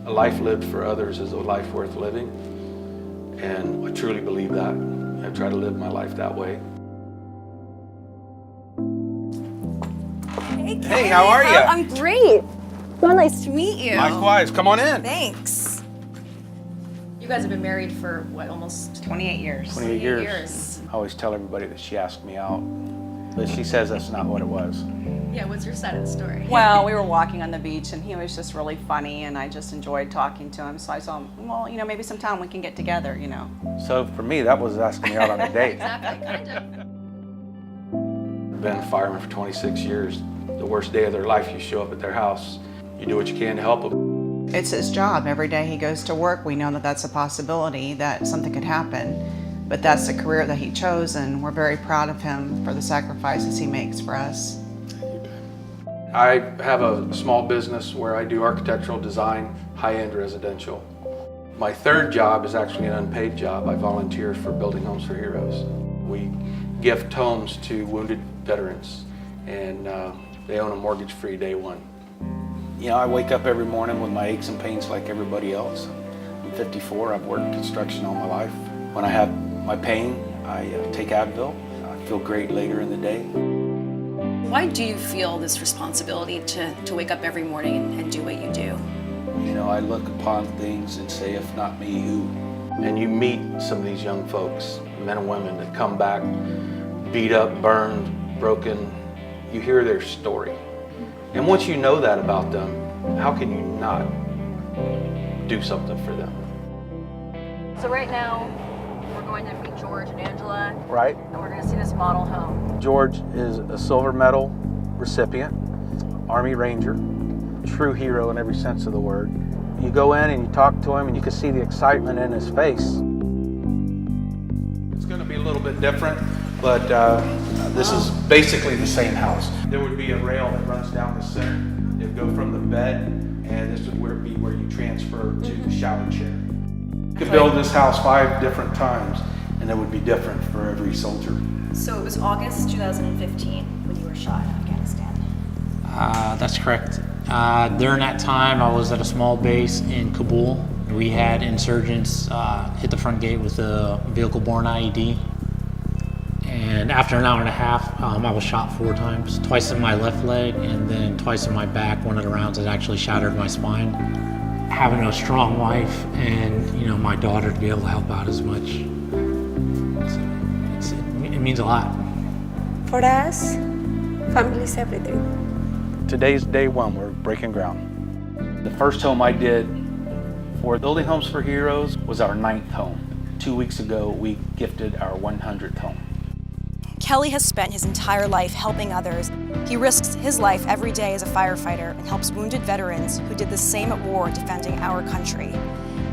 A life lived for others is a life worth living, and I truly believe that. I try to live my life that way. Hey, Kay. Hey, how are you? I'm great. So nice to meet you. Likewise, come on in. Thanks. You guys have been married for what, almost 28 years. 28 years. I always tell everybody that she asked me out, but she says that's not what it was. Yeah, what's your side of the story? Well, we were walking on the beach and he was just really funny and I just enjoyed talking to him. So I told him, well, you know, maybe sometime we can get together, you know. So for me, that was asking me out on a date. Exactly, kind of. I've been a fireman for 26 years. The worst day of their life, you show up at their house, you do what you can to help them. It's his job. Every day he goes to work, we know that that's a possibility, that something could happen. But that's the career that he chose and we're very proud of him for the sacrifices he makes for us. I have a small business where I do architectural design, high-end residential. My third job is actually an unpaid job. I volunteer for Building Homes for Heroes. We gift homes to wounded veterans, and they own a mortgage-free day one. You know, I wake up every morning with my aches and pains like everybody else. I'm 54, I've worked construction all my life. When I have my pain, I take Advil. I feel great later in the day. Why do you feel this responsibility to wake up every morning and do what you do? You know, I look upon things and say, if not me, who? And you meet some of these young folks, men and women that come back beat up, burned, broken. You hear their story. And once you know that about them, how can you not do something for them? So right now, we're going to meet George and Angela, Right. and we're going to see this model home. George is a silver medal recipient, Army Ranger, true hero in every sense of the word. You go in and you talk to him and you can see the excitement in his face. It's going to be a little bit different, but this is basically the same house. There would be a rail that runs down the center. It would go from the bed, and this would be where you transfer to the shower chair. You could build this house 5 different times, and it would be different for every soldier. So it was August 2015 when you were shot in Afghanistan. That's correct. During that time, I was at a small base in Kabul. We had insurgents hit the front gate with a vehicle-borne IED. And after an hour and a half, I was shot 4 times, twice in my left leg and then twice in my back. One of the rounds had actually shattered my spine. Having a strong wife and, you know, my daughter to be able to help out as much, it means a lot. For us, family is everything. Today's day one, we're breaking ground. The first home I did for Building Homes for Heroes was our 9th home. 2 weeks ago, we gifted our 100th home. Kelly has spent his entire life helping others. He risks his life every day as a firefighter and helps wounded veterans who did the same at war defending our country.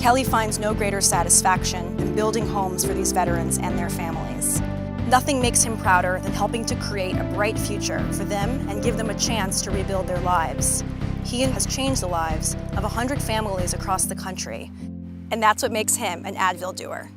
Kelly finds no greater satisfaction than building homes for these veterans and their families. Nothing makes him prouder than helping to create a bright future for them and give them a chance to rebuild their lives. He has changed the lives of 100 families across the country, and that's what makes him an Advil doer.